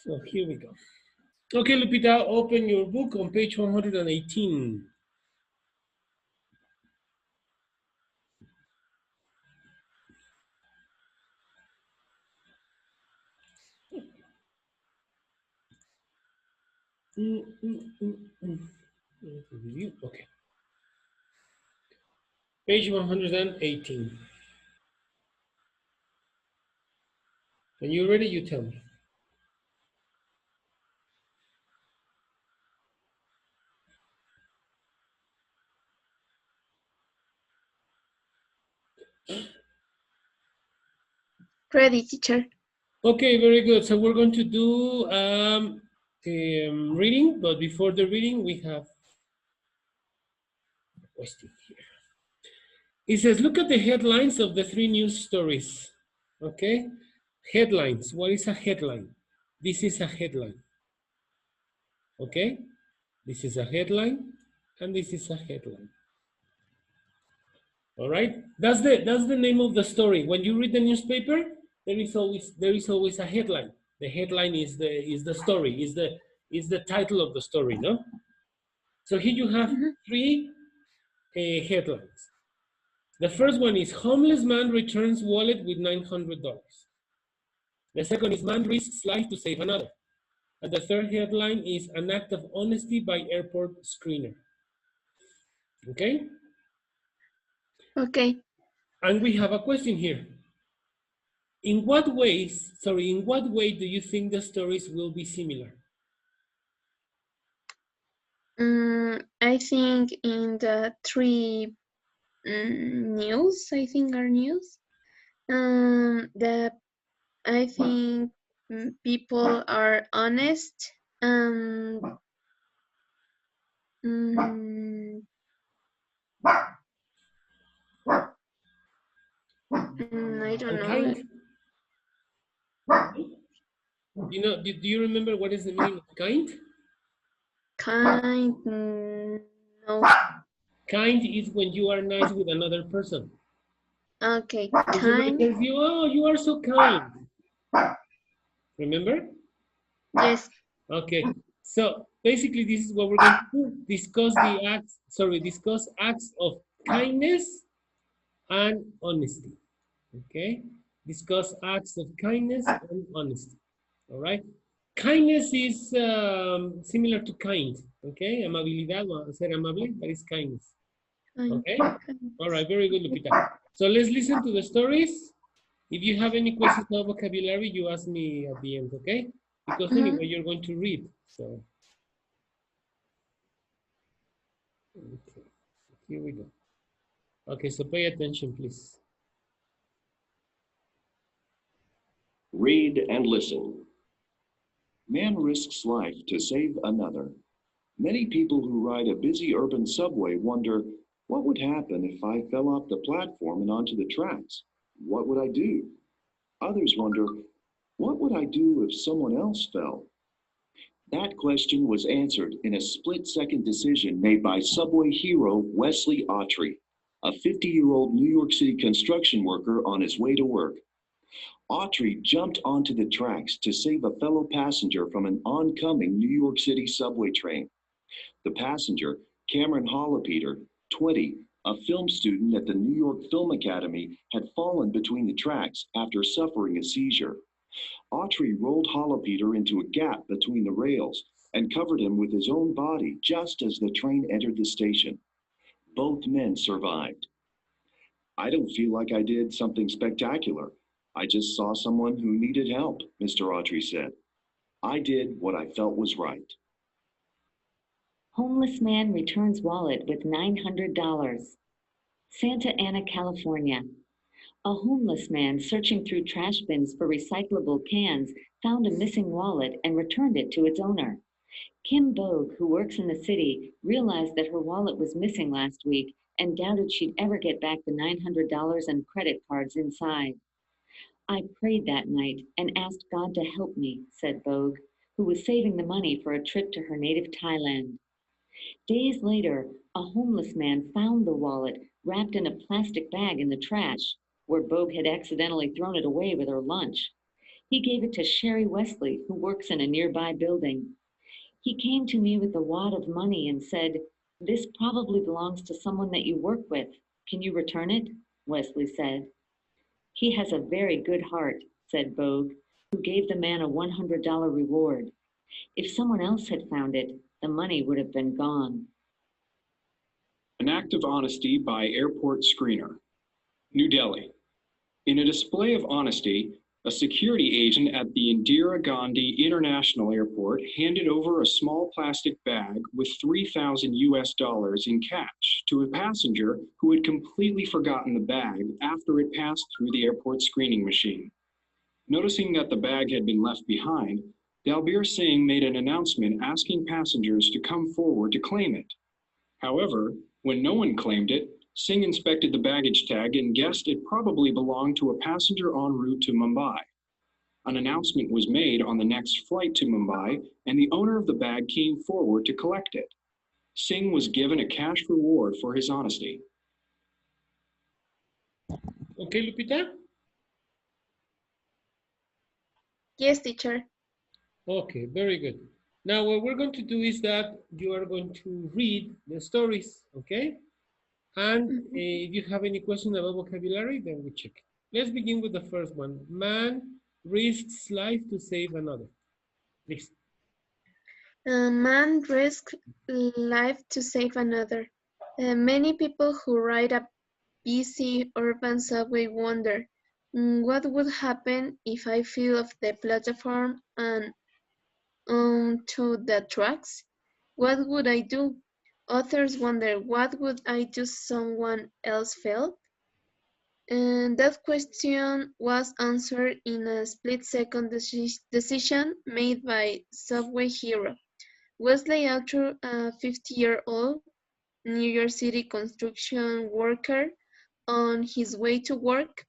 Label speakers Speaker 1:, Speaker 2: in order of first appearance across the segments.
Speaker 1: So here we go. Okay, Lupita, open your book on page 118. Okay. Page 118. When you're ready, you tell me.
Speaker 2: Ready, teacher.
Speaker 1: Okay, very good. So we're going to do reading, but before the reading, we have a question here. It says, look at the headlines of the 3 news stories. Okay, headlines. What is a headline? This is a headline. Okay, this is a headline, and this is a headline. All right, that's the name of the story. When you read the newspaper, there is always a headline. The headline is the story, is the title of the story, no? So here you have 3 headlines. The first one is homeless man returns wallet with $900. The second is man risks life to save another. And the third headline is an act of honesty by airport screener. Okay?
Speaker 2: Okay.
Speaker 1: And we have a question here. In what way do you think the stories will be similar?
Speaker 2: I think in the 3 news, I think are news. I think people are honest. I don't know.
Speaker 1: Kind? You know, do you remember what is the meaning of kind?
Speaker 2: Kind, no.
Speaker 1: Kind is when you are nice with another person.
Speaker 2: Okay,
Speaker 1: If somebody
Speaker 2: kind.
Speaker 1: tells you, oh, you are so kind. Remember?
Speaker 2: Yes.
Speaker 1: Okay. So basically, this is what we're going to do. Discuss acts of kindness and honesty. Okay? Discuss acts of kindness and honesty. All right? Kindness is similar to kind. Okay? Amabilidad, ser amable, that is kindness. Okay? All right, very good, Lupita. So let's listen to the stories. If you have any questions about vocabulary, you ask me at the end, okay? Because anyway, you're going to read, so. Okay, here we go. Okay, so pay attention, please.
Speaker 3: Read and listen. Man risks life to save another. Many people who ride a busy urban subway wonder, what would happen if I fell off the platform and onto the tracks? What would I do? Others wonder, what would I do if someone else fell? That question was answered in a split-second decision made by subway hero Wesley Autry, a 50-year-old New York City construction worker on his way to work. Autry jumped onto the tracks to save a fellow passenger from an oncoming New York City subway train. The passenger, Cameron Holopeter, 20, a film student at the New York Film Academy, had fallen between the tracks after suffering a seizure. Autry rolled Holopeter into a gap between the rails and covered him with his own body just as the train entered the station. Both men survived. I don't feel like I did something spectacular. I just saw someone who needed help, Mr. Autry said. I did what I felt was right.
Speaker 4: Homeless man returns wallet with $900. Santa Ana, California. A homeless man searching through trash bins for recyclable cans found a missing wallet and returned it to its owner. Kim Bogue, who works in the city, realized that her wallet was missing last week and doubted she'd ever get back the $900 and credit cards inside. I prayed that night and asked God to help me, said Bogue, who was saving the money for a trip to her native Thailand. Days later, a homeless man found the wallet wrapped in a plastic bag in the trash, where Bogue had accidentally thrown it away with her lunch. He gave it to Sherry Wesley, who works in a nearby building. He came to me with a wad of money and said, "This probably belongs to someone that you work with. Can you return it?" Wesley said. "He has a very good heart," said Bogue, who gave the man a $100 reward. If someone else had found it, the money would have been gone.
Speaker 5: An act of honesty by airport screener. New Delhi. In a display of honesty, a security agent at the Indira Gandhi International Airport handed over a small plastic bag with $3,000 in cash to a passenger who had completely forgotten the bag after it passed through the airport screening machine. Noticing that the bag had been left behind, Dalbir Singh made an announcement asking passengers to come forward to claim it. However, when no one claimed it, Singh inspected the baggage tag and guessed it probably belonged to a passenger en route to Mumbai. An announcement was made on the next flight to Mumbai, and the owner of the bag came forward to collect it. Singh was given a cash reward for his honesty.
Speaker 1: Okay, Lupita?
Speaker 2: Yes, teacher.
Speaker 1: Okay, very good. Now what we're going to do is that you are going to read the stories, okay? And if you have any question about vocabulary, then we check. Let's begin with the first one. Man risks life to save another. Please.
Speaker 2: A man risks life to save another. Many people who ride a busy urban subway wonder, what would happen if I fell off the platform and onto the tracks? What would I do? Others wonder, what would I do someone else felt? And that question was answered in a split-second decision made by subway hero Wesley Altru, a 50-year-old New York City construction worker on his way to work.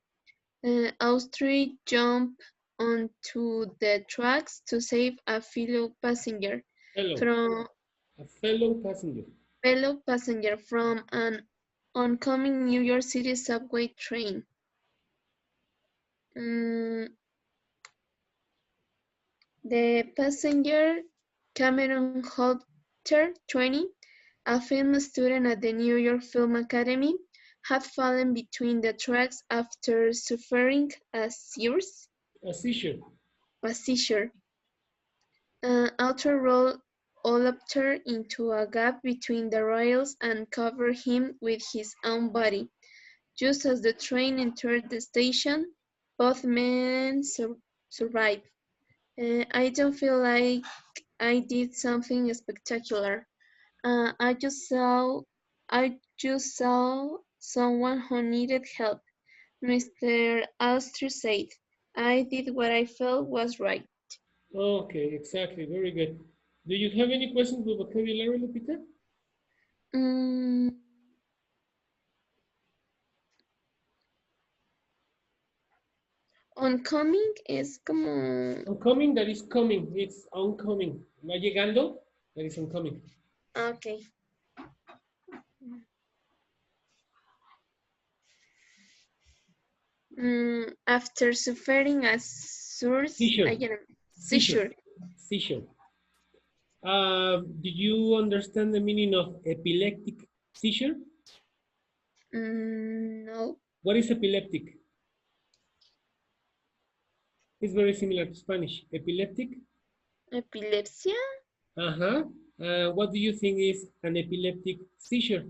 Speaker 2: Austri jumped onto the tracks to save a fellow passenger from an oncoming New York City subway train. The passenger, Cameron Holter, 20, a film student at the New York Film Academy, had fallen between the tracks after suffering a seizure. Alter rolled Olapter into a gap between the rails and covered him with his own body. Just as the train entered the station, both men survived. I don't feel like I did something spectacular. I just saw someone who needed help. Mr. Auster said, I did what I felt was right.
Speaker 1: Okay, exactly. Very good. Do you have any questions with vocabulary, Lupita?
Speaker 2: Oncoming es como...
Speaker 1: Oncoming, that is coming. It's oncoming. Va llegando, that is oncoming.
Speaker 2: Okay. After suffering a seizure.
Speaker 1: Do you understand the meaning of epileptic seizure?
Speaker 2: No.
Speaker 1: What is epileptic? It's very similar to Spanish. Epileptic?
Speaker 2: Epilepsia?
Speaker 1: Uh-huh. What do you think is an epileptic seizure?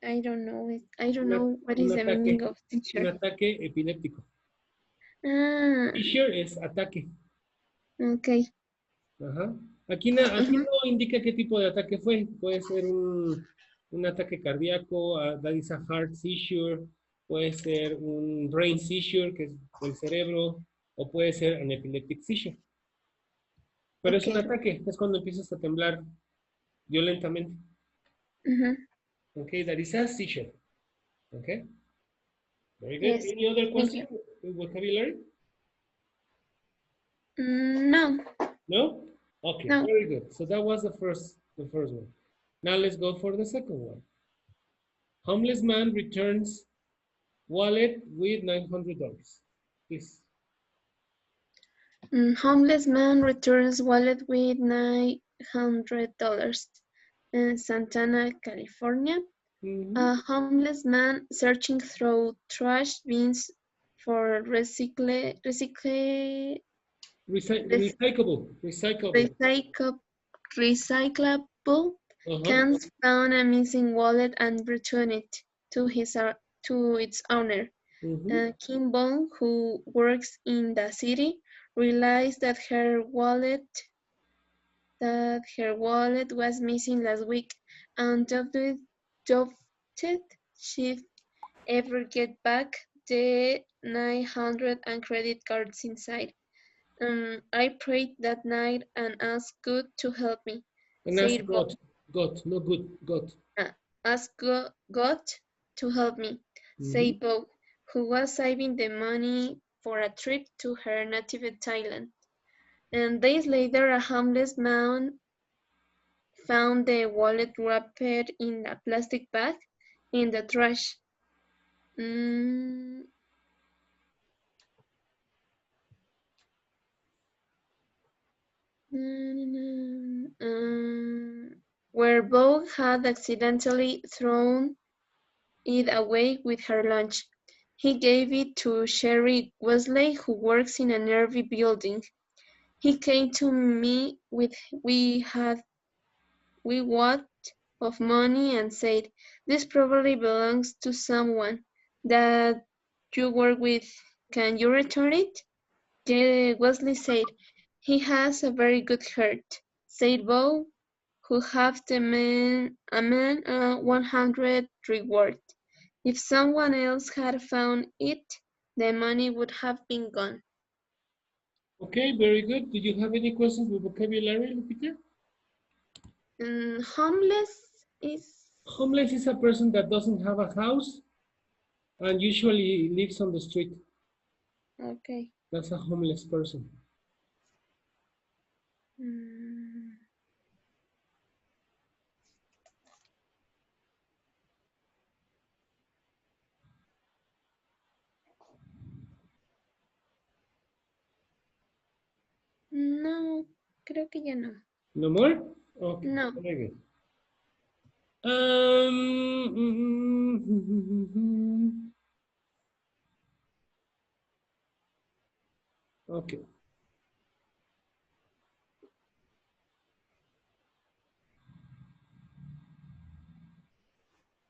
Speaker 2: I don't know. I don't know what is the meaning of seizure.
Speaker 1: Un ataque epiléptico. Seizure es ataque.
Speaker 2: Ok.
Speaker 1: Ajá. Aquí no indica qué tipo de ataque fue. Puede ser un ataque cardíaco, that is a heart seizure, puede ser un brain seizure, que es del cerebro, o puede ser an epileptic seizure. Pero es un ataque, es cuando empiezas a temblar violentamente. Okay, that is a seizure. Okay. Very good.
Speaker 2: Yes.
Speaker 1: Any other question with vocabulary?
Speaker 2: No.
Speaker 1: No? Okay,
Speaker 2: no.
Speaker 1: Very good. So that was the first one. Now let's go for the second one. Homeless man returns wallet with $900. Please.
Speaker 2: Homeless man returns wallet with $900. Santana, California.
Speaker 1: Mhm.
Speaker 2: A homeless man searching through trash bins for
Speaker 1: Recyclable.
Speaker 2: recyclable
Speaker 1: Uh-huh.
Speaker 2: cans found a missing wallet and returned it to its owner.
Speaker 1: Mhm.
Speaker 2: Kim Bong, who works in the city, realized that her wallet was missing last week and doubted she'd ever get back the 900 and credit cards inside. I prayed that night and asked God to help me,
Speaker 1: And ask
Speaker 2: said Bob.
Speaker 1: God. God, no good. God.
Speaker 2: Asked God to help me,
Speaker 1: Mhm.
Speaker 2: said Bob, who was saving the money for a trip to her native Thailand. And days later, a homeless man found the wallet wrapped in a plastic bag in the trash. Mm, where Bo had accidentally thrown it away with her lunch. He gave it to Sherry Wesley, who works in a nearby building. He came to me with what of money and said, "This probably belongs to someone that you work with. Can you return it?" Wesley said, "He has a very good heart," said Bo, who have the man a man 100 reward. If someone else had found it, the money would have been gone.
Speaker 1: Okay, very good. Do you have any questions with vocabulary, Lupita?
Speaker 2: Homeless is
Speaker 1: Homeless is a person that doesn't have a house and usually lives on the street.
Speaker 2: okay.
Speaker 1: That's a homeless person.
Speaker 2: Mm, no, creo que ya no.
Speaker 1: No more? Okay,
Speaker 2: No.
Speaker 1: very good. Okay.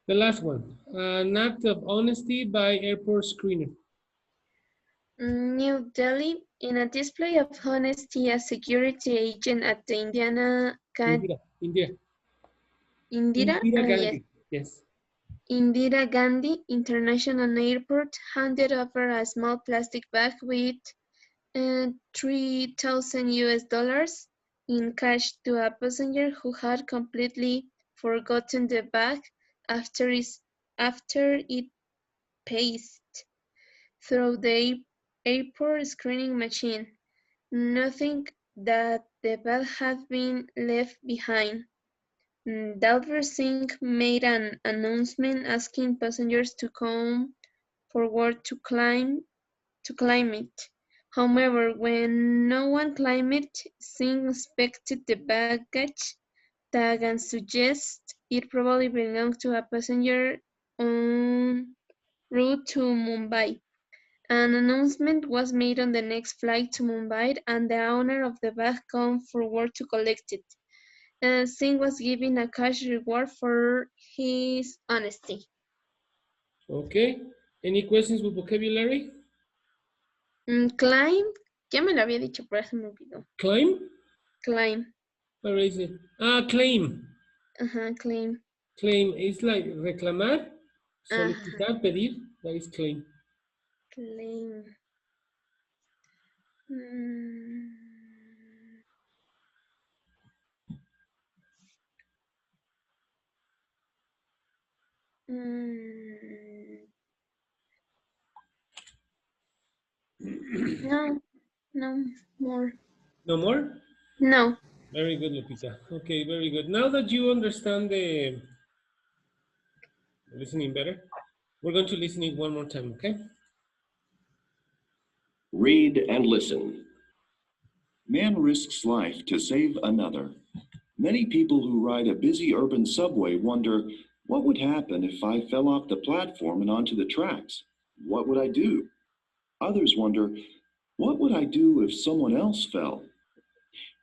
Speaker 1: The last one. An act of honesty by airport screener.
Speaker 2: New Delhi, in a display of honesty, a security agent at the
Speaker 1: India.
Speaker 2: Indira,
Speaker 1: Indira
Speaker 2: yes,
Speaker 1: Gandhi. Yes.
Speaker 2: Indira Gandhi International Airport handed over a small plastic bag with 3,000 US dollars in cash to a passenger who had completely forgotten the bag after it passed through the airport screening machine. Nothing that the bag had been left behind. Dalver Singh made an announcement asking passengers to come forward to climb it. However, when no one climbed it, Singh inspected the baggage tag and suggested it probably belonged to a passenger en route to Mumbai. An announcement was made on the next flight to Mumbai and the owner of the bag came forward to collect it. Singh was given a cash reward for his honesty.
Speaker 1: Okay. Any questions with vocabulary?
Speaker 2: Climb, ya me lo había dicho, pero se me olvidó.
Speaker 1: Climb?
Speaker 2: Climb,
Speaker 1: Where is it? Claim.
Speaker 2: claim.
Speaker 1: Claim is like reclamar,
Speaker 2: Ajá,
Speaker 1: solicitar, pedir. That is claim.
Speaker 2: claim. Mm, mm, no, no more.
Speaker 1: No more?
Speaker 2: No.
Speaker 1: Very good, Lupita. Okay, very good. Now that you understand the listening better, We're going to listen it one more time, okay?
Speaker 3: Read and listen. Man risks life to save another. Many people who ride a busy urban subway wonder, what would happen if I fell off the platform and onto the tracks? What would I do? Others wonder, what would I do if someone else fell?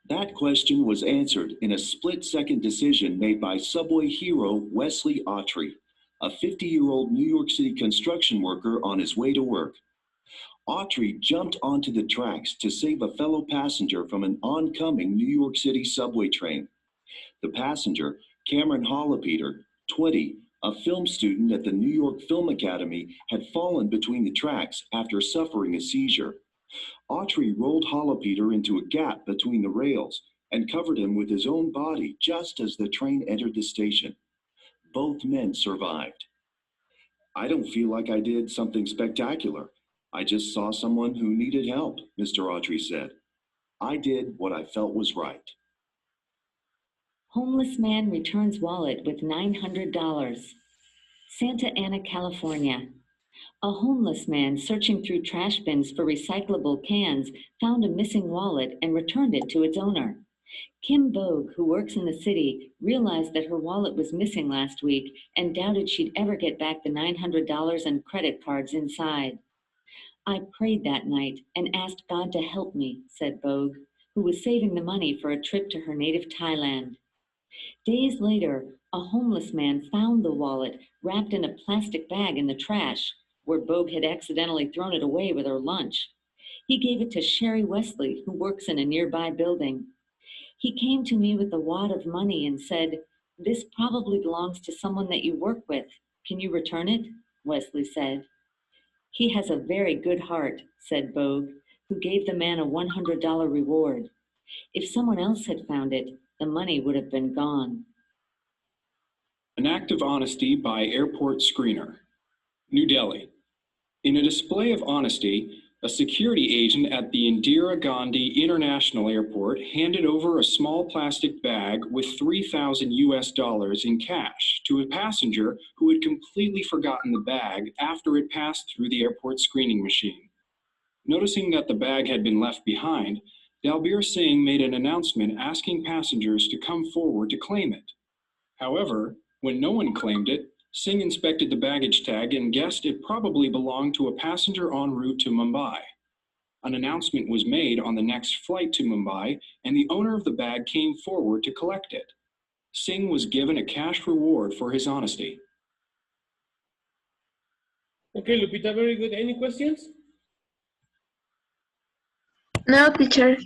Speaker 3: That question was answered in a split-second decision made by subway hero Wesley Autry, a 50-year-old New York City construction worker on his way to work. Autry jumped onto the tracks to save a fellow passenger from an oncoming New York City subway train. The passenger, Cameron Hollepeter, 20, a film student at the New York Film Academy, had fallen between the tracks after suffering a seizure. Autry rolled Hollepeter into a gap between the rails and covered him with his own body just as the train entered the station. Both men survived. I don't feel like I did something spectacular. I just saw someone who needed help, Mr. Autry said. I did what I felt was right.
Speaker 4: Homeless man returns wallet with $900. Santa Ana, California. A homeless man searching through trash bins for recyclable cans found a missing wallet and returned it to its owner. Kim Bogue, who works in the city, realized that her wallet was missing last week and doubted she'd ever get back the $900 and credit cards inside. I prayed that night and asked God to help me, said Bogue, who was saving the money for a trip to her native Thailand. Days later, a homeless man found the wallet wrapped in a plastic bag in the trash, where Bogue had accidentally thrown it away with her lunch. He gave it to Sherry Wesley, who works in a nearby building. He came to me with a wad of money and said, "This probably belongs to someone that you work with. Can you return it?" Wesley said. "He has a very good heart," said Bogue, who gave the man a $100 reward. If someone else had found it, the money would have been gone.
Speaker 5: An act of honesty by airport screener. New Delhi. In a display of honesty, a security agent at the Indira Gandhi International Airport handed over a small plastic bag with $3,000 in cash to a passenger who had completely forgotten the bag after it passed through the airport screening machine. Noticing that the bag had been left behind, Dalbir Singh made an announcement asking passengers to come forward to claim it. However, when no one claimed it, Singh inspected the baggage tag and guessed it probably belonged to a passenger en route to Mumbai. An announcement was made on the next flight to Mumbai, and the owner of the bag came forward to collect it. Singh was given a cash reward for his honesty.
Speaker 1: Okay, Lupita, very good. Any questions?
Speaker 2: No, teacher.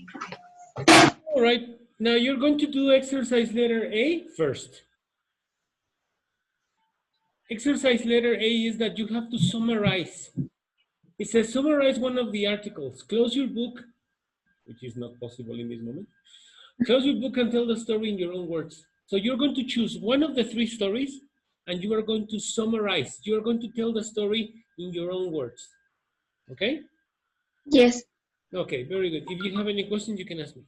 Speaker 1: All right. Now you're going to do exercise letter A first. Exercise letter A is that you have to summarize. It says summarize one of the articles. Close your book, which is not possible in this moment. Close your book and tell the story in your own words. So you're going to choose one of the three stories and you are going to summarize. You are going to tell the story in your own words. Okay?
Speaker 2: Yes.
Speaker 1: Okay, very good. If you have any questions, you can ask me.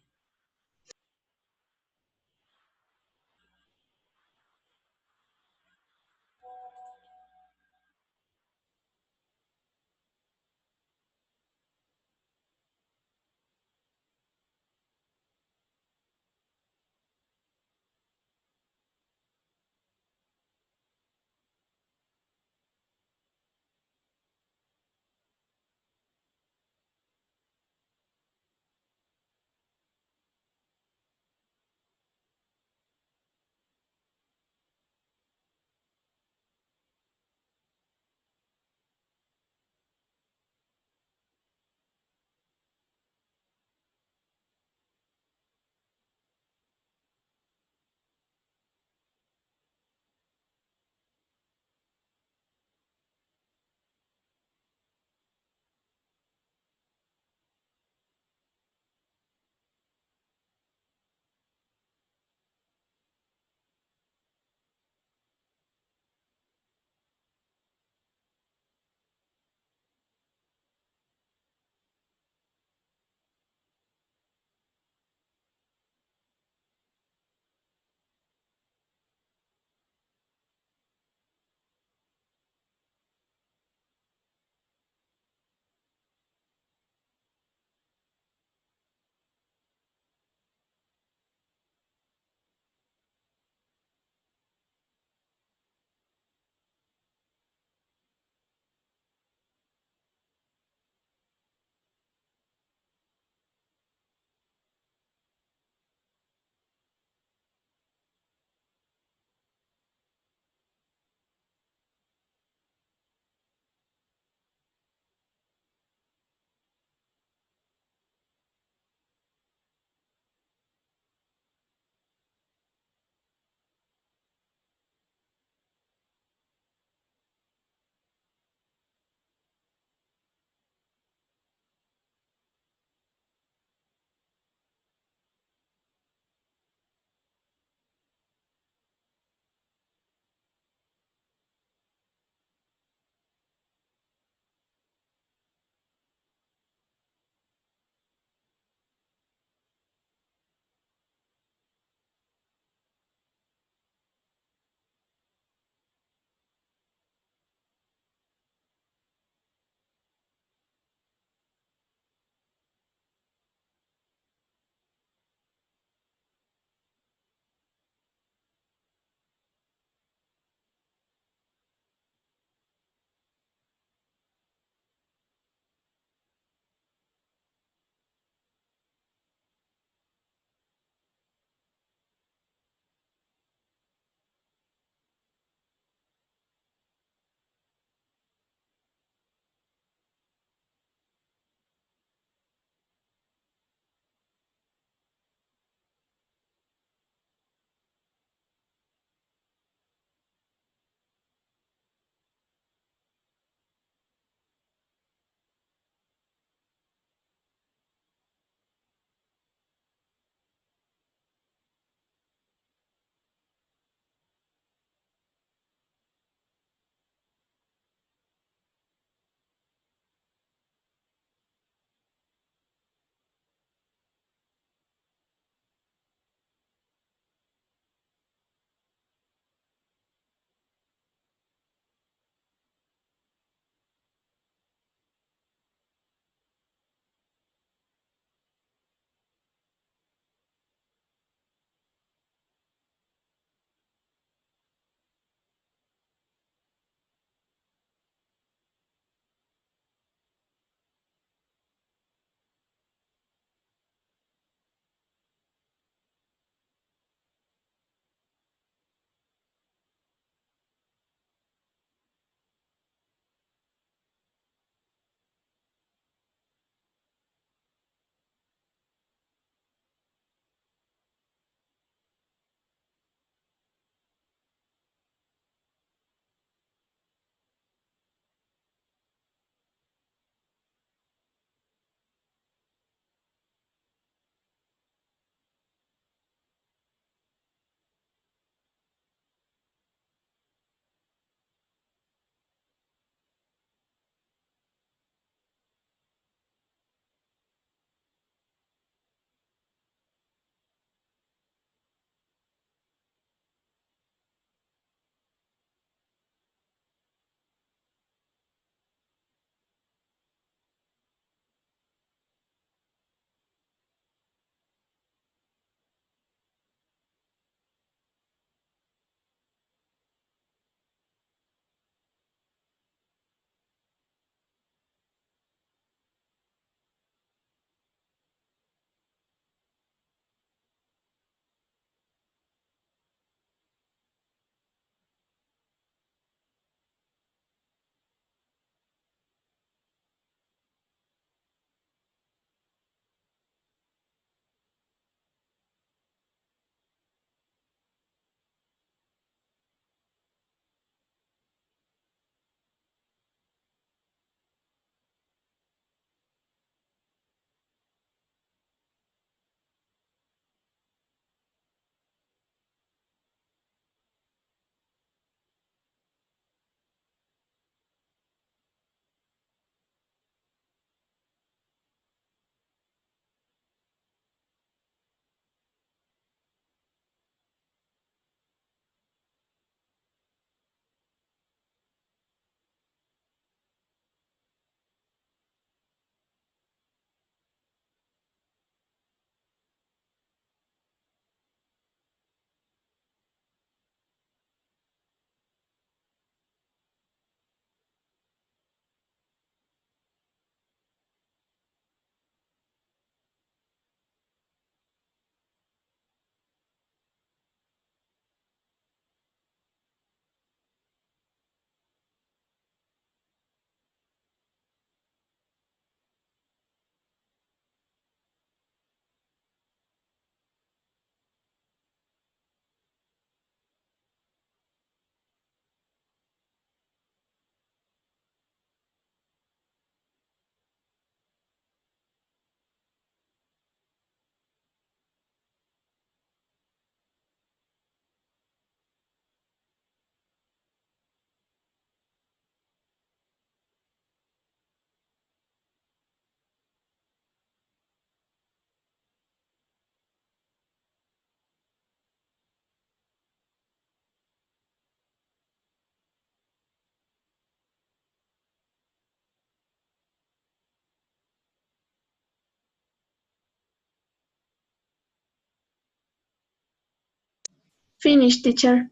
Speaker 2: Finish, teacher.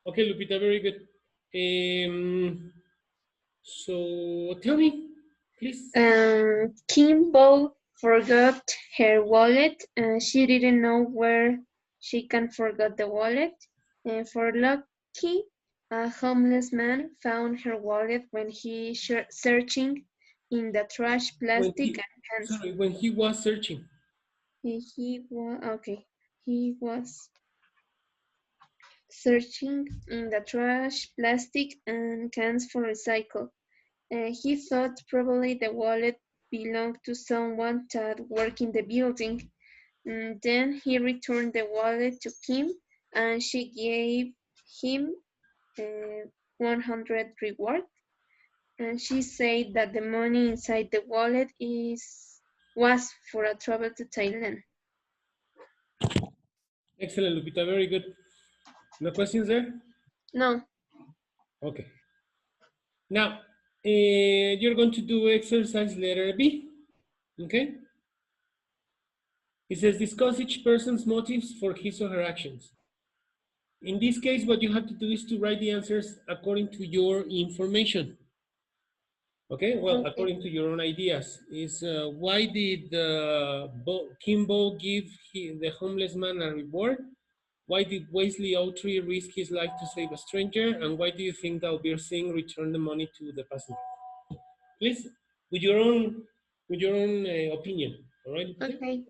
Speaker 1: Okay, Lupita, very good. So tell me, please.
Speaker 2: Kimbo forgot her wallet. She didn't know where she can forget the wallet. For lucky, a homeless man found her wallet when he searching in the trash,
Speaker 1: When
Speaker 2: plastic,
Speaker 1: he,
Speaker 2: and cans.
Speaker 1: sorry, when he was searching.
Speaker 2: He was okay. He was searching in the trash, plastic, and cans for recycle. He thought probably the wallet belonged to someone that worked in the building. Then he returned the wallet to Kim, and she gave him 100 reward. And she said that the money inside the wallet was for a travel to Thailand.
Speaker 1: Excellent, Lupita, very good. No questions there?
Speaker 2: No.
Speaker 1: Okay. Now, you're going to do exercise letter B, okay? It says discuss each person's motives for his or her actions. In this case, what you have to do is to write the answers according to your information. Okay, well,
Speaker 2: Okay.
Speaker 1: according to your own ideas. Is why did Kimbo give the homeless man a reward? Why did Wesley Autry risk his life to save a stranger? And why do you think Dalbir Singh returned the money to the passenger? Please, with your own opinion. All right.
Speaker 2: Okay.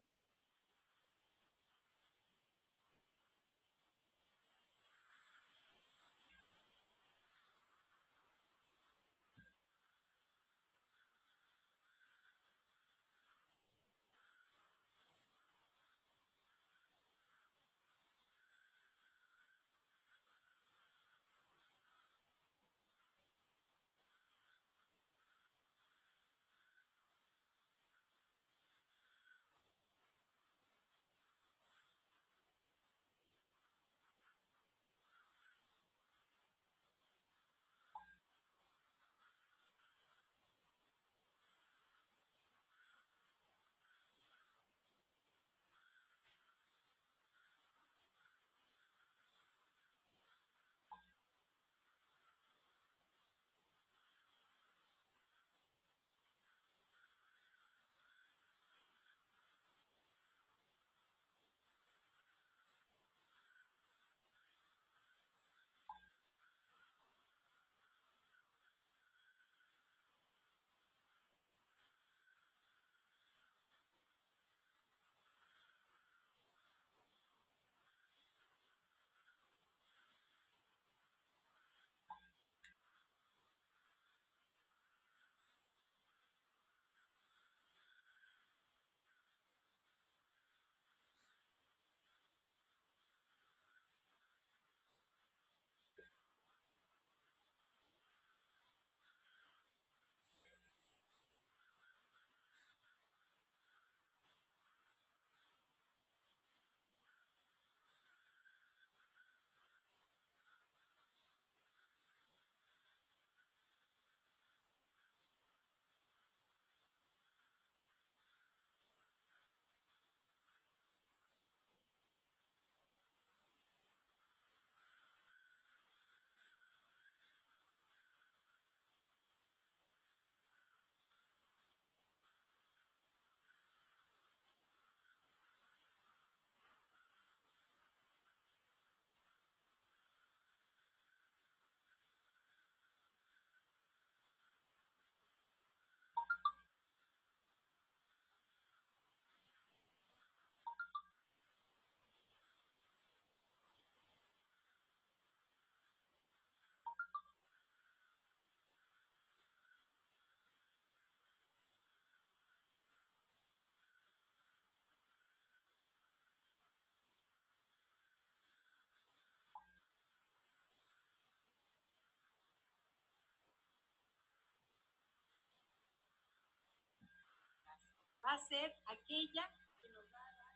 Speaker 6: Va a ser aquella que nos va a dar.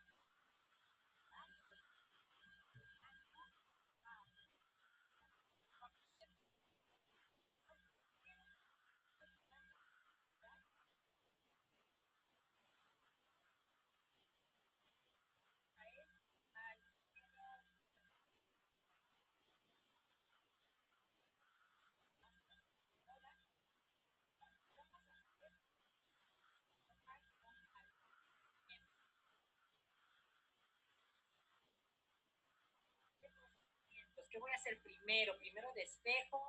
Speaker 6: ¿qué voy a hacer primero? Primero despejo.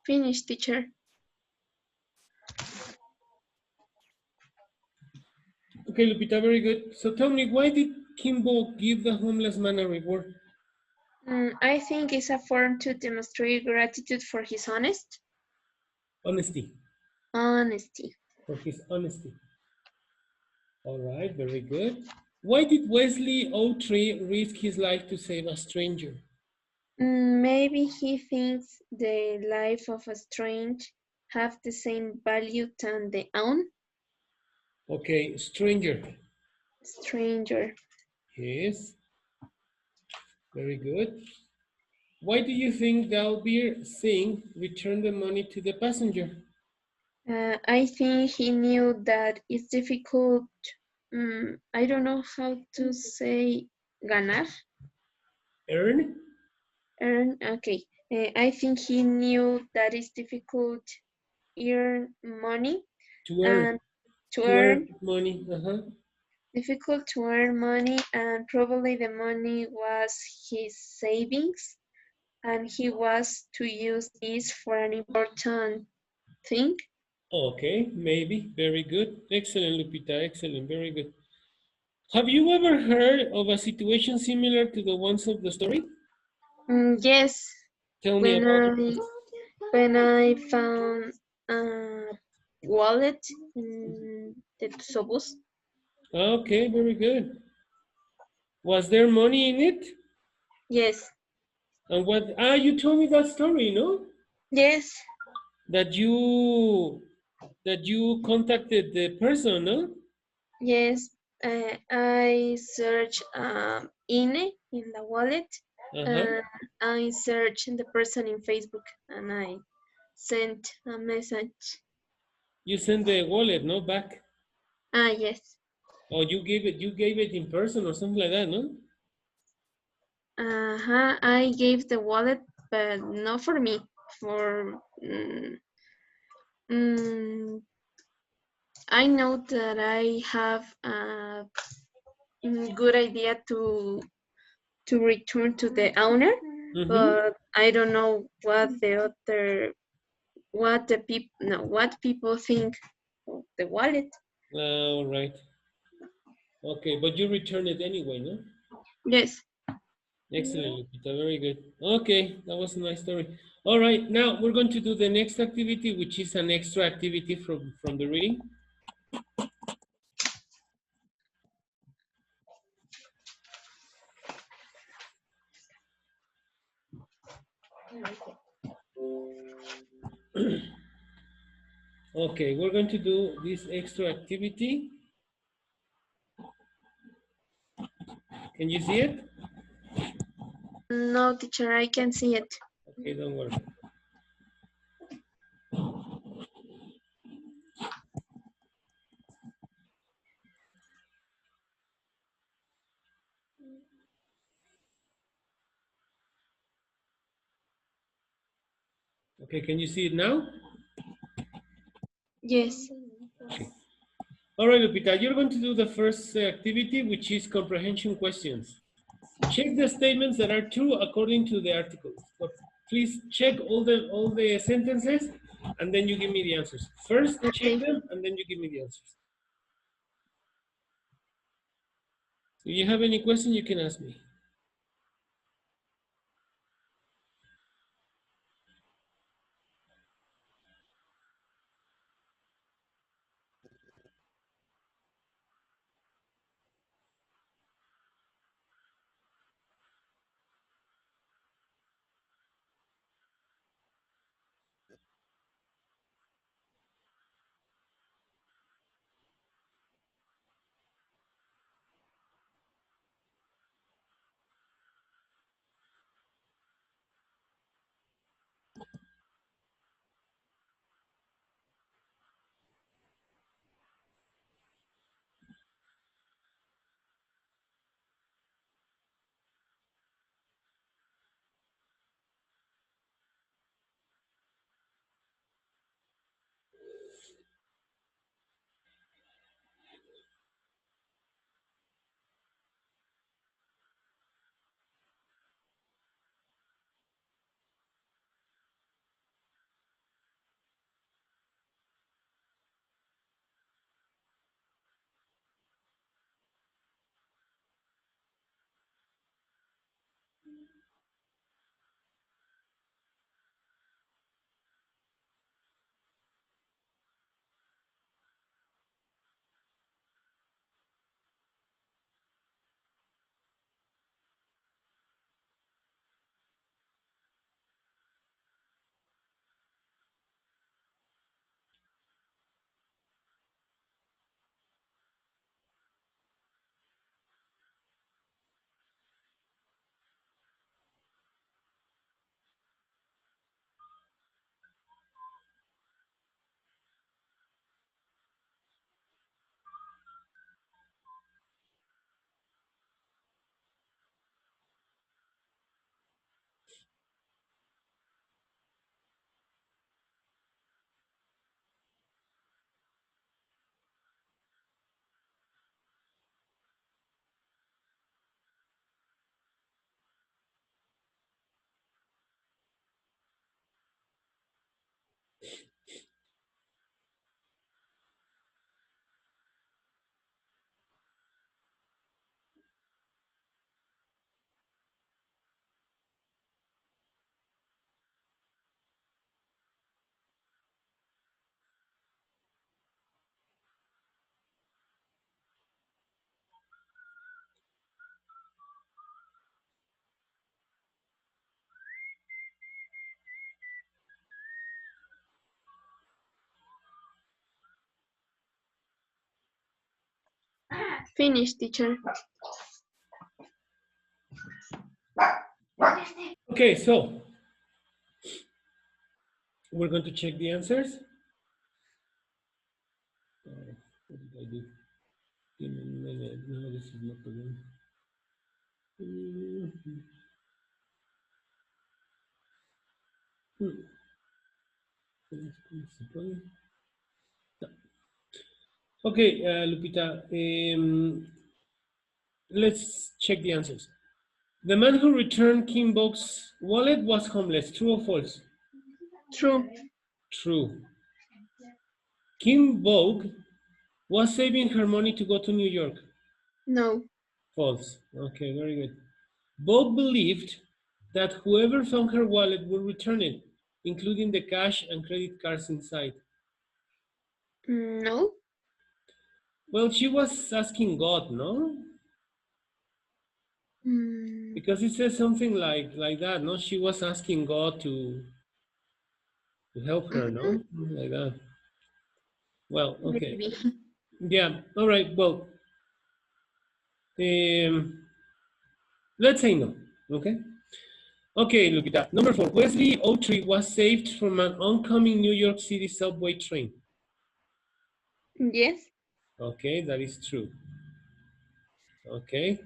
Speaker 2: Finish, teacher.
Speaker 1: Okay, Lupita, very good. So tell me, why did Kimbo give the homeless man a reward?
Speaker 2: I think it's a form to demonstrate gratitude for his
Speaker 1: Honesty,
Speaker 2: honesty.
Speaker 1: for his honesty. All right, very good. Why did Wesley O'Tree risk his life to save a stranger?
Speaker 2: Maybe he thinks the life of a stranger have the same value than the own
Speaker 1: Okay, stranger.
Speaker 2: stranger.
Speaker 1: Yes, very good. Why do you think Dalbir Singh returned the money to the passenger?
Speaker 2: I think he knew that it's difficult. I don't know how to say ganar,
Speaker 1: Earn?
Speaker 2: earn. Okay. I think he knew that it's difficult earn money
Speaker 1: To earn.
Speaker 2: and to
Speaker 1: To
Speaker 2: earn
Speaker 1: earn money.
Speaker 2: difficult to earn money, and probably the money was his savings, and he was to use this for an important thing.
Speaker 1: Okay, maybe. Very good. Excellent, Lupita. Excellent. Very good. Have you ever heard of a situation similar to the ones of the story?
Speaker 2: Yes,
Speaker 1: Tell me
Speaker 2: when
Speaker 1: about
Speaker 2: I
Speaker 1: it.
Speaker 2: when I found a wallet in the bus.
Speaker 1: Okay, very good. Was there money in it?
Speaker 2: Yes,
Speaker 1: And what? Ah, you told me that story, no?
Speaker 2: yes,
Speaker 1: That you contacted the person, no?
Speaker 2: yes. I searched INE in the wallet,
Speaker 1: Uh-huh.
Speaker 2: and I searched the person in Facebook, and I sent a message.
Speaker 1: You sent the wallet, no, back.
Speaker 2: Ah, yes.
Speaker 1: Or you gave it in person or something like that, no?
Speaker 2: I gave the wallet, but not for me. For mm, I know that I have a good idea to return to the owner,
Speaker 1: Mm-hmm.
Speaker 2: but I don't know what people think of the wallet.
Speaker 1: All right. Okay, but you return it anyway, no?
Speaker 2: Yes.
Speaker 1: Excellent, Lupita, very good. Okay, that was a nice story. All right, now we're going to do the next activity, which is an extra activity from the reading. Okay, we're going to do this extra activity. Can you see it?
Speaker 2: No, teacher, I can see it.
Speaker 1: Okay, don't worry. Okay, can you see it now?
Speaker 2: Yes.
Speaker 1: All right, Lupita, you're going to do the first activity, which is comprehension questions. Check the statements that are true according to the articles. So please check all the sentences, and then you give me the answers. First, check
Speaker 2: Okay.
Speaker 1: them, and then you give me the answers. If you have any question, you can ask me.
Speaker 2: Finish, teacher.
Speaker 1: Okay, so we're going to check the answers. What did I do? Give me a minute. No, this is not the one. Okay, Lupita, let's check the answers. The man who returned Kim Bok's wallet was homeless. True or false?
Speaker 2: True.
Speaker 1: True. Kim Bok was saving her money to go to New York.
Speaker 2: No.
Speaker 1: False. Okay, very good. Both believed that whoever found her wallet would return it, including the cash and credit cards inside.
Speaker 2: No.
Speaker 1: Well, she was asking God, no? Because it says something like that, no? She was asking God to help her, no? Like that. Well, okay.
Speaker 2: Maybe.
Speaker 1: Yeah, all right, well, let's say no, okay? Okay, look at that. Number 4, Wesley Autry was saved from an oncoming New York City subway train.
Speaker 2: Yes.
Speaker 1: Okay, that is true. Okay.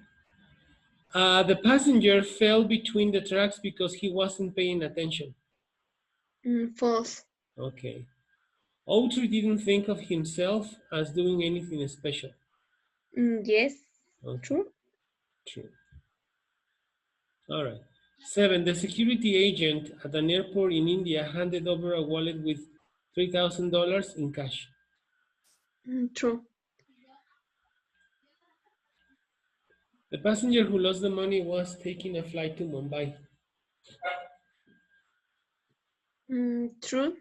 Speaker 1: The passenger fell between the tracks because he wasn't paying attention.
Speaker 2: False.
Speaker 1: Okay. Autry didn't think of himself as doing anything special.
Speaker 2: Yes.
Speaker 1: Okay.
Speaker 2: True.
Speaker 1: True. All right. 7, the security agent at an airport in India handed over a wallet with $3,000 in cash.
Speaker 2: True.
Speaker 1: The passenger who lost the money was taking a flight to Mumbai.
Speaker 2: True.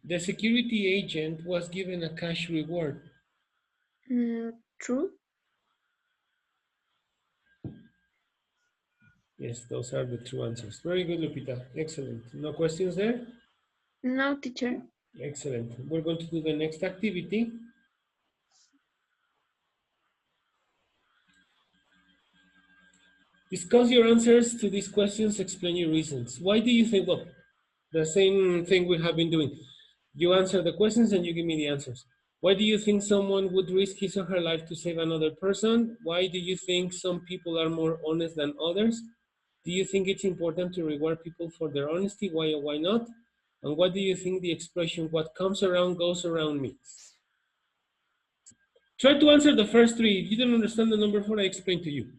Speaker 1: The security agent was given a cash reward.
Speaker 2: True.
Speaker 1: Yes, those are the true answers. Very good, Lupita. Excellent. No questions there?
Speaker 2: No, teacher.
Speaker 1: Excellent. We're going to do the next activity. Discuss your answers to these questions, explain your reasons. Why do you think, well, the same thing we have been doing. You answer the questions and you give me the answers. Why do you think someone would risk his or her life to save another person? Why do you think some people are more honest than others? Do you think it's important to reward people for their honesty? Why or why not? And what do you think the expression, what comes around goes around means? Try to answer the first three. If you don't understand the number 4, I explained to you.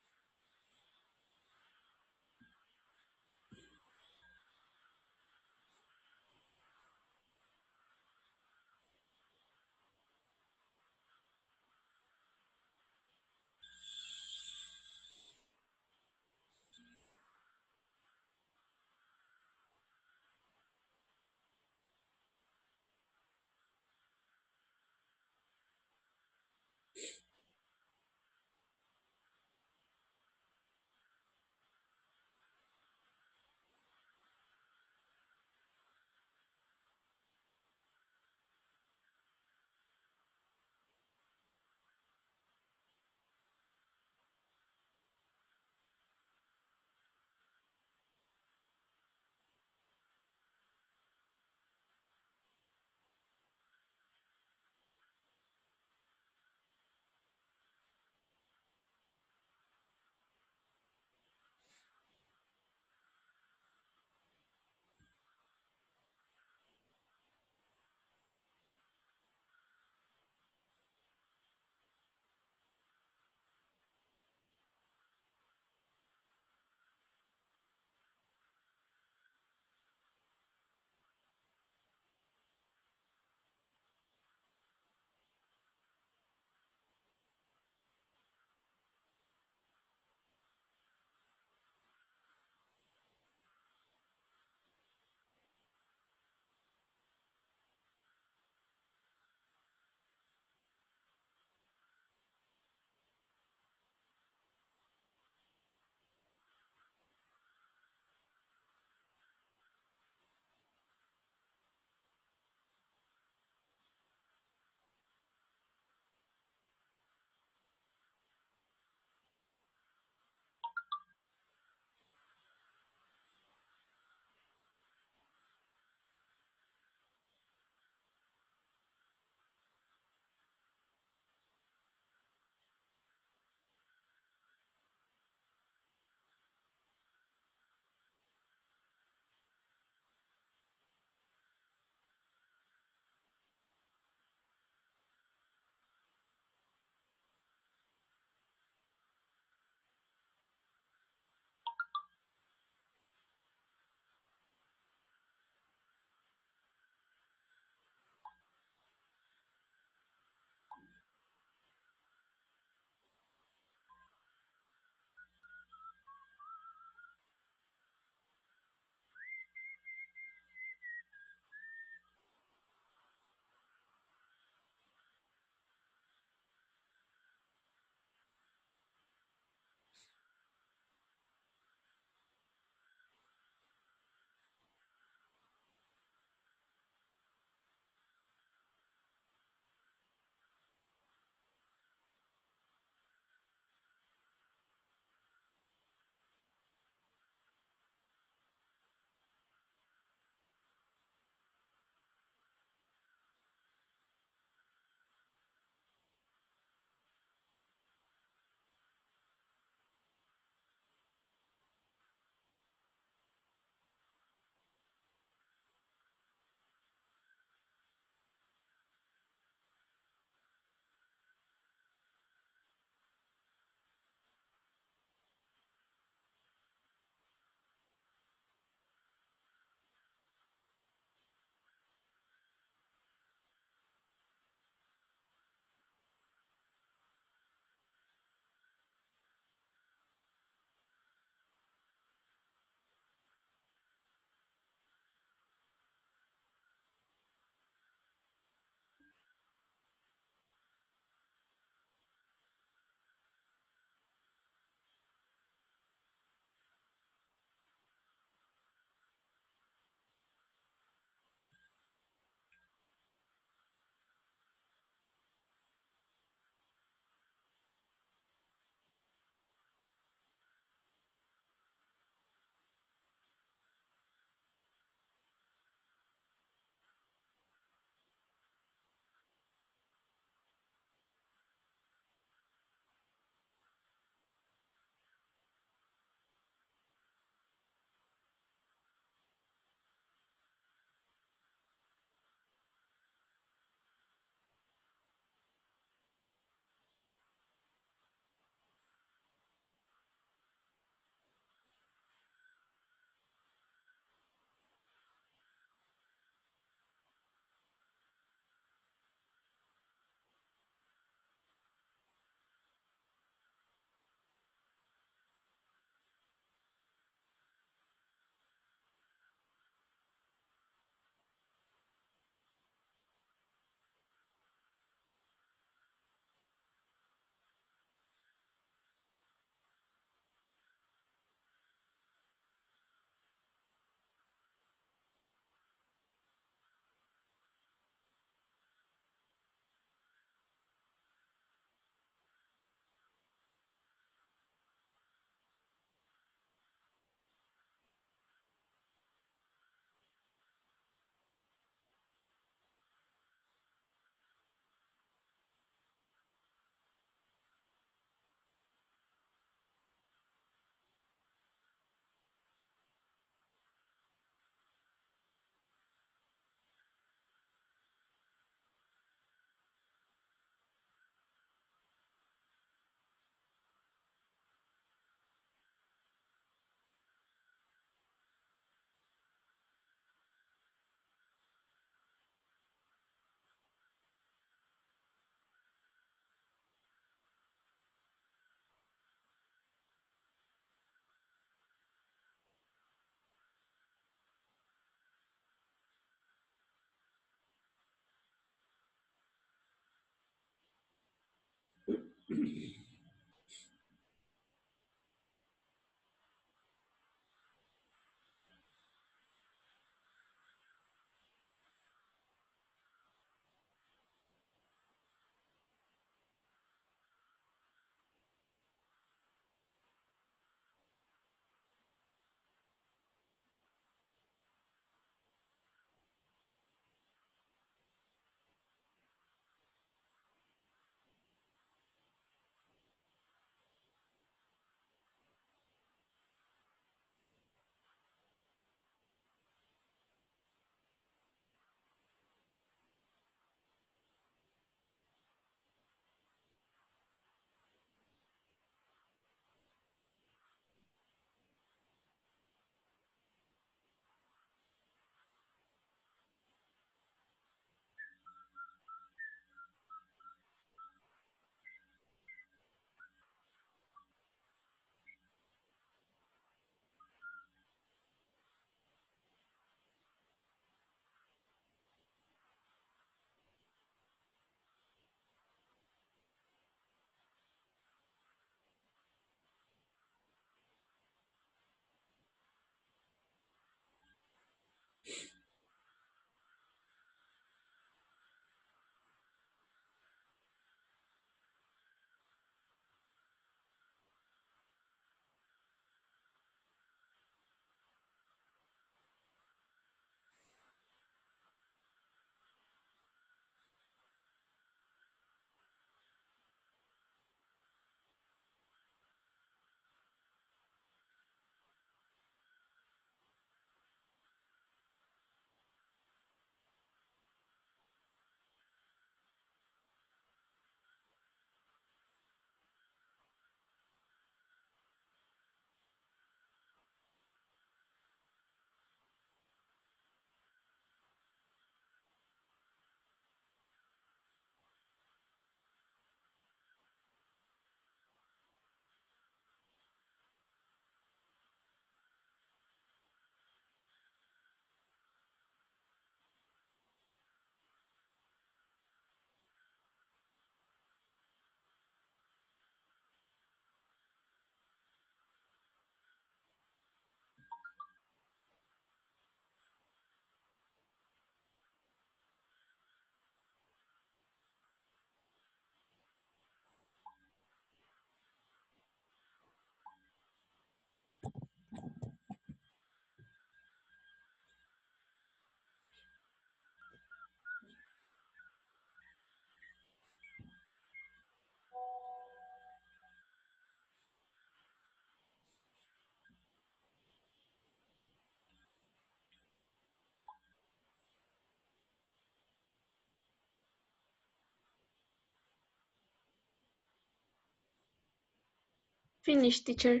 Speaker 2: Finish, teacher.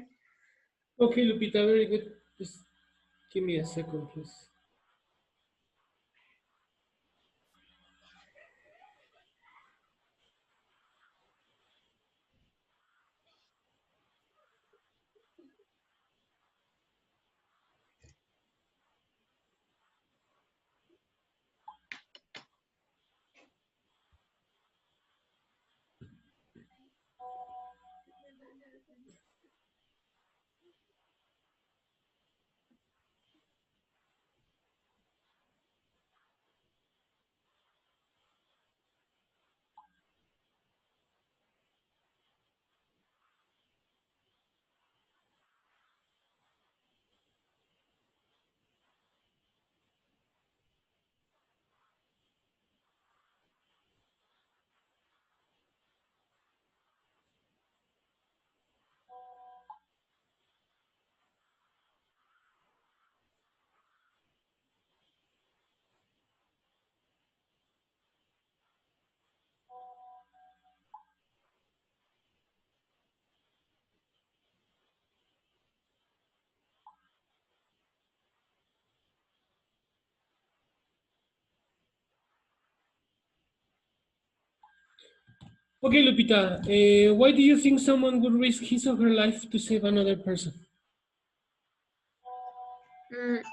Speaker 1: Okay, Lupita, very good. Just give me a second, please. Okay, Lupita, why do you think someone would risk his or her life to save another person?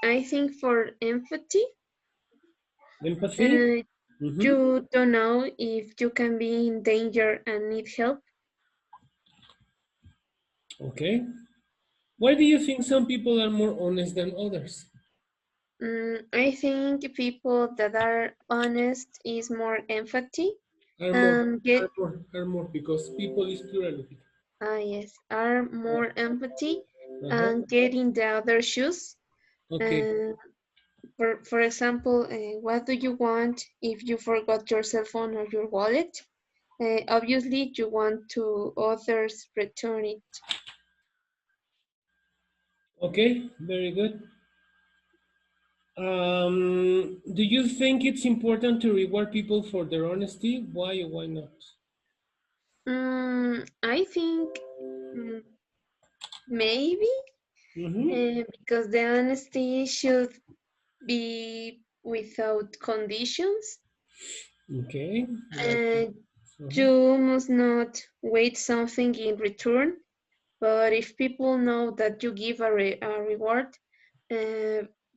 Speaker 2: I think for empathy,
Speaker 1: Empathy? Mhm.
Speaker 2: you don't know if you can be in danger and need help.
Speaker 1: Okay. Why do you think some people are more honest than others?
Speaker 2: I think people that are honest is more empathy
Speaker 1: Are more,
Speaker 2: and get
Speaker 1: are more, because people is plural, Lupita.
Speaker 2: yes, are more empathy
Speaker 1: Uh-huh.
Speaker 2: and get in the other shoes.
Speaker 1: Okay.
Speaker 2: For example, what do you want if you forgot your cell phone or your wallet? Obviously, you want to others return it.
Speaker 1: Okay, very good. Do you think it's important to reward people for their honesty? Why or why not?
Speaker 2: I think maybe because the honesty should be without conditions.
Speaker 1: Okay.
Speaker 2: And
Speaker 1: Uh-huh.
Speaker 2: you must not wait something in return. But if people know that you give a reward,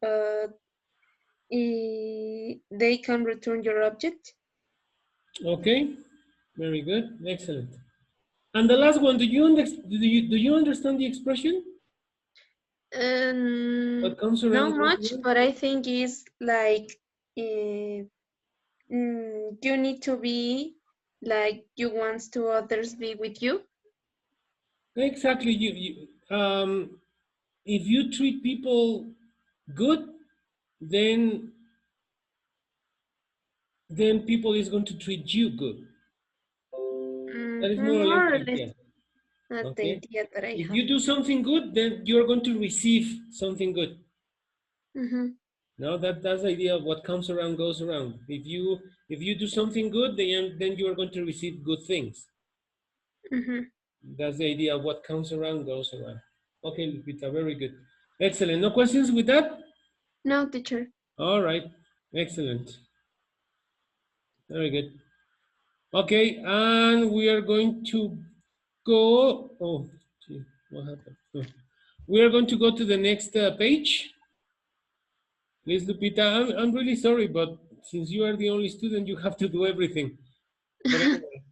Speaker 2: but they can return your object.
Speaker 1: Okay, very good, excellent. And the last one, do you understand the expression? What comes
Speaker 2: Not
Speaker 1: around goes
Speaker 2: much,
Speaker 1: around?
Speaker 2: but I think it's like you need to be like you want to others be with you.
Speaker 1: Exactly. If you treat people good, then people is going to treat you good. That is more or less
Speaker 2: More or
Speaker 1: the
Speaker 2: less
Speaker 1: idea.
Speaker 2: not the
Speaker 1: Okay.
Speaker 2: idea that I
Speaker 1: If
Speaker 2: have.
Speaker 1: you do something good, then you're going to receive something good. No, that's the idea of what comes around goes around. If you do something good, then you are going to receive good things. That's the idea of what comes around goes around. Okay, Lupita, very good. Excellent. No questions with that?
Speaker 2: No, teacher.
Speaker 1: All right. Excellent. Very good. Okay, and we are going to go. Oh, gee, what happened? Oh. We are going to go to the next page. Please, Lupita, I'm really sorry, but since you are the only student, you have to do everything. But anyway,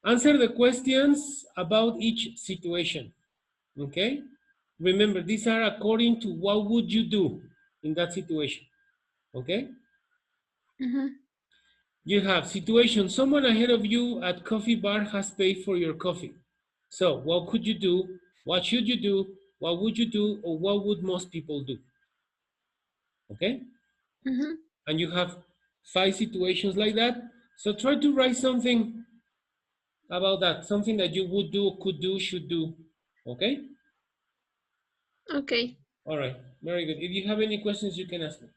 Speaker 1: answer the questions about each situation. Okay? Remember, these are according to what would you do in that situation. Okay? You have situation, someone ahead of you at coffee bar has paid for your coffee. So what could you do? What should you do? What would you do? Or what would most people do? Okay? And you have 5 situations like that. So try to write something about that, something that you would do, could do, should do. Okay?
Speaker 2: Okay.
Speaker 1: All right, very good. If you have any questions, you can ask me.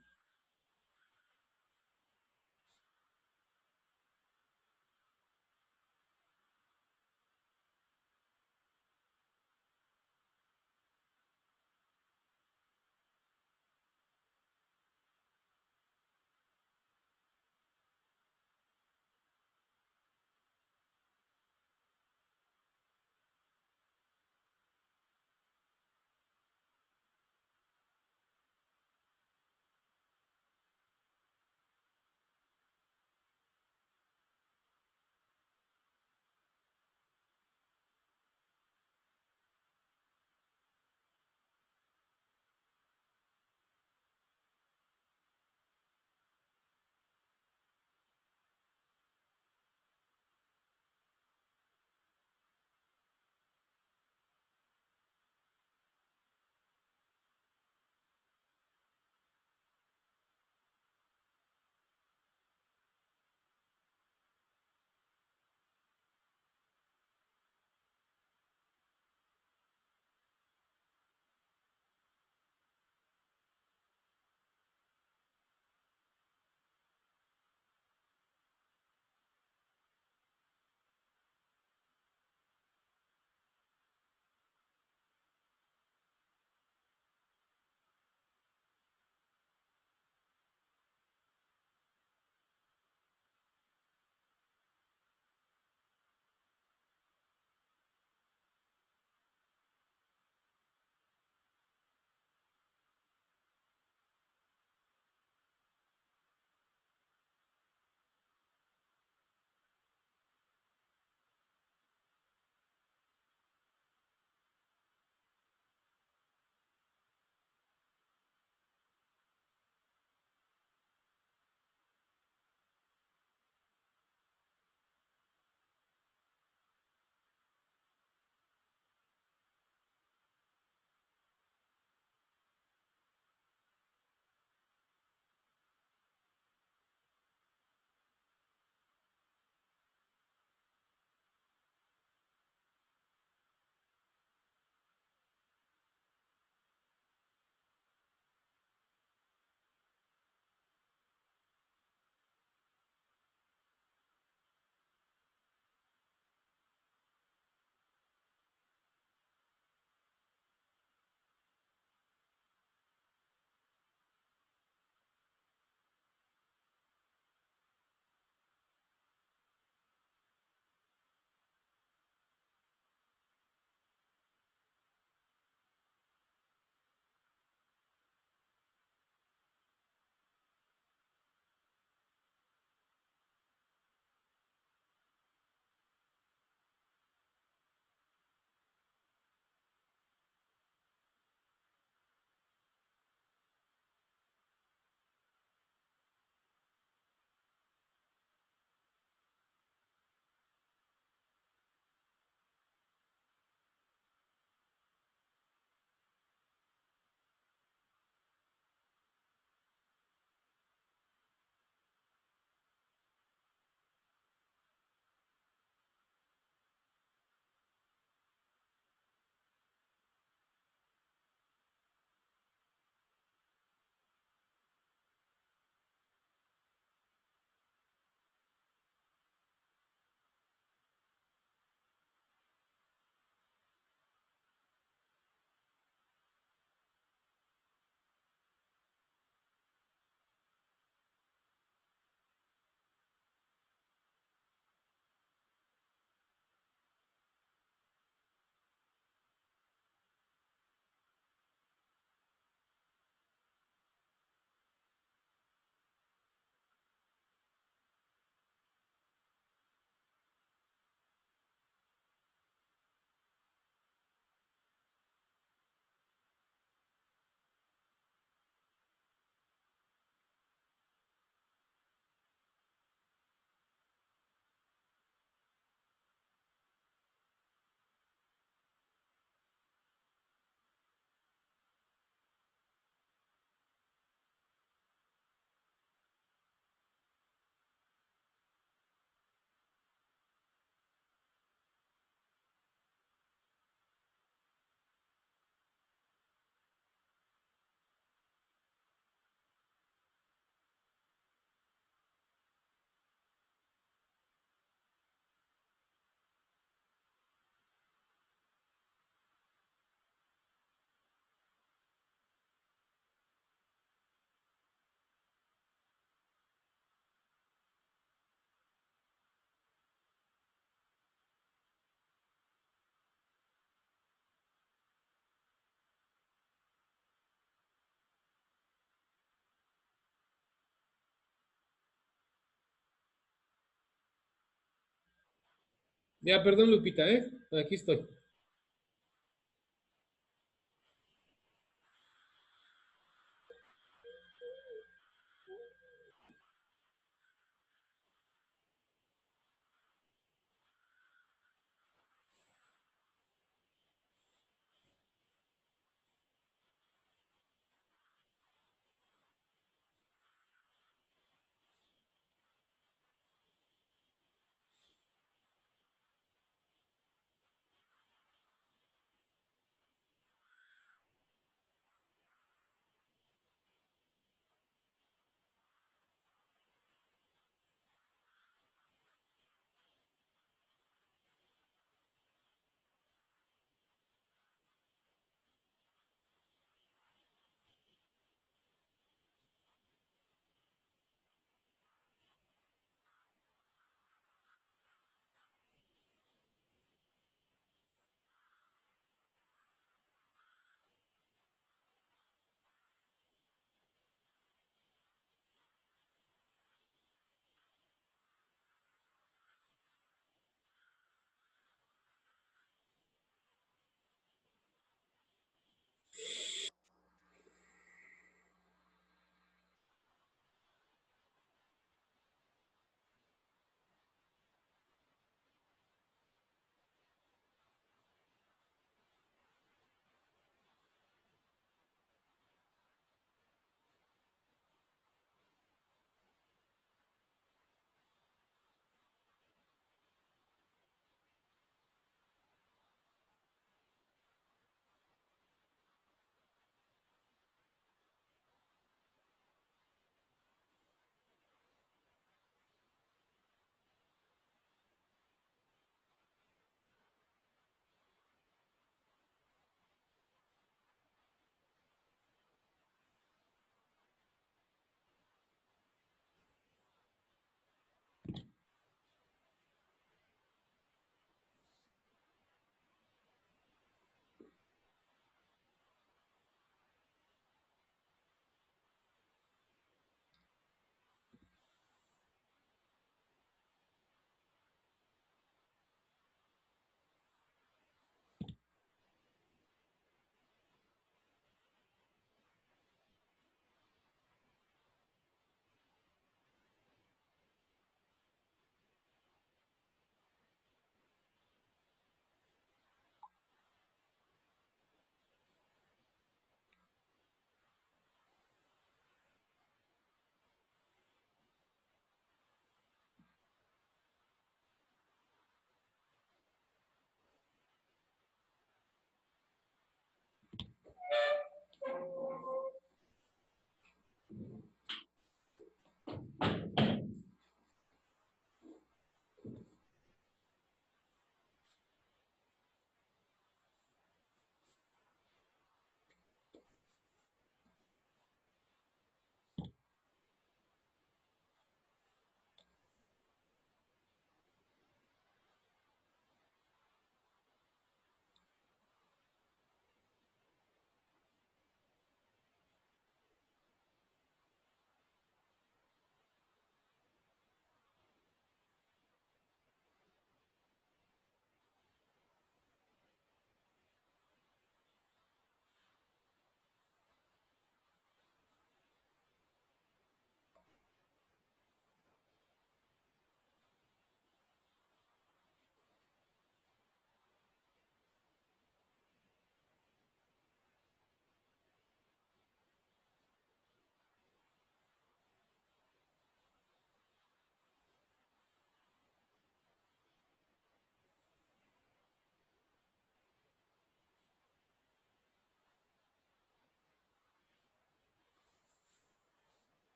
Speaker 1: Ya, perdón, Lupita, ¿eh? Aquí estoy.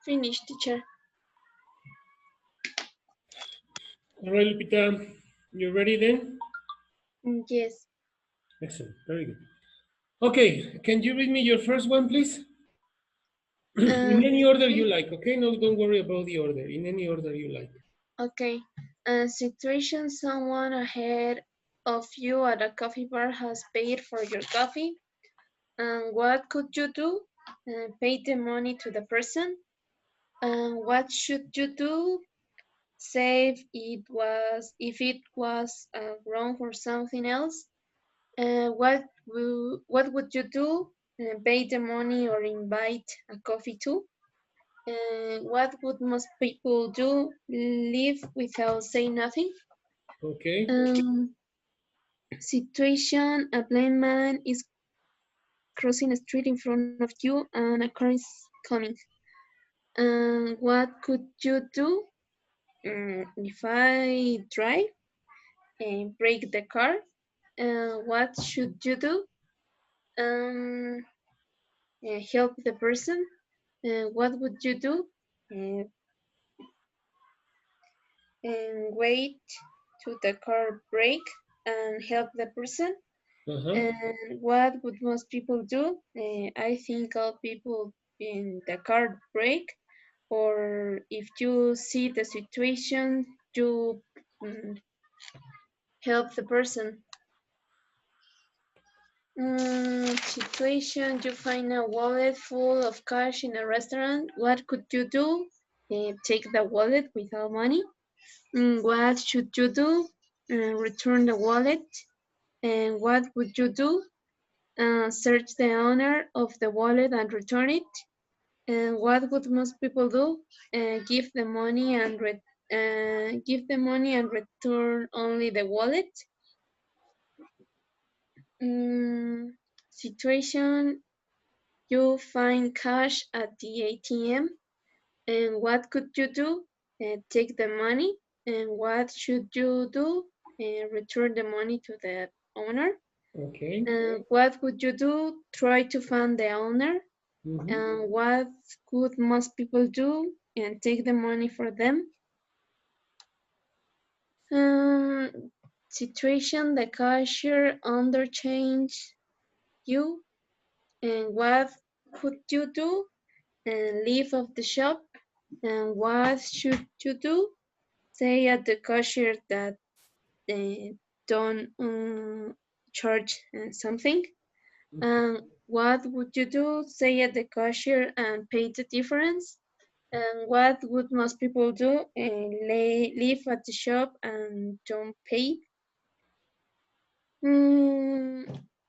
Speaker 2: Finish, teacher.
Speaker 1: All right, Lupita, you ready then?
Speaker 2: Yes.
Speaker 1: Excellent, very good. Okay, can you read me your first one, please? In any order you like, okay? No, don't worry about the order. In any order you like.
Speaker 2: Okay. Situation: someone ahead of you at a coffee bar has paid for your coffee. And what could you do? Pay the money to the person. And what should you do? Save if it was wrong or something else. What would you do? Pay the money or invite a coffee too? What would most people do? Leave without saying nothing?
Speaker 1: Okay.
Speaker 2: Um, Situation, a blind man is crossing a street in front of you and a car is coming. What could you do? If I drive and break the car, what should you do? Um, help the person. What would you do? Uh, and wait to the car break and help the person. And what would most people do? I think all people in the car break, or if you see the situation, you help the person. Situation, you find a wallet full of cash in a restaurant. What could you do? Take the wallet without money. What should you do? Return the wallet. And what would you do? Search the owner of the wallet and return it. And what would most people do? Give the money and return only the wallet. Situation, you find cash at the ATM. And what could you do? Take the money. And what should you do? Return the money to the owner.
Speaker 1: Okay.
Speaker 2: What would you do? Try to find the owner. And what could most people do? And take the money for them. Situation, the cashier underchange you. And what could you do? And leave of the shop. And what should you do? Say at the cashier that don't charge something. And what would you do? Say at the cashier and pay the difference. And what would most people do? Leave at the shop and don't pay.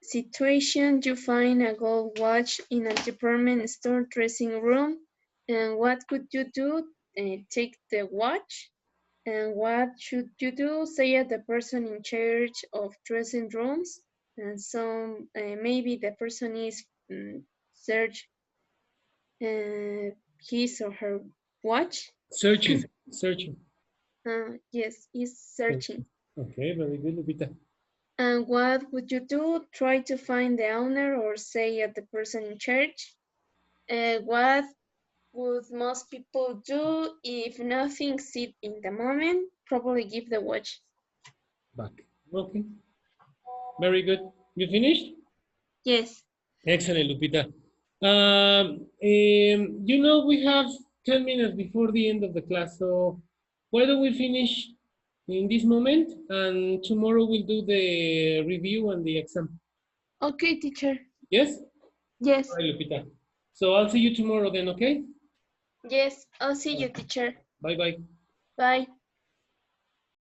Speaker 2: Situation, you find a gold watch in a department store dressing room. And what could you do? Take the watch. And what should you do? Say at the person in charge of dressing rooms. And so maybe the person is search his or her watch.
Speaker 1: Searching.
Speaker 2: Yes, is searching.
Speaker 1: Okay, very good, Lupita.
Speaker 2: And what would you do? Try to find the owner or say at the person in charge. What would most people do if nothing sit in the moment? Probably give the watch
Speaker 1: back. Okay. Very good. You finished?
Speaker 2: Yes.
Speaker 1: Excellent, Lupita. You know, we have 10 minutes before the end of the class, so why don't we finish in this moment, and tomorrow we'll do the review and the exam.
Speaker 2: Okay, teacher.
Speaker 1: Yes?
Speaker 2: Yes.
Speaker 1: All right, Lupita. So I'll see you tomorrow then, okay?
Speaker 2: Yes, I'll see you, teacher.
Speaker 1: Bye-bye.
Speaker 2: Bye.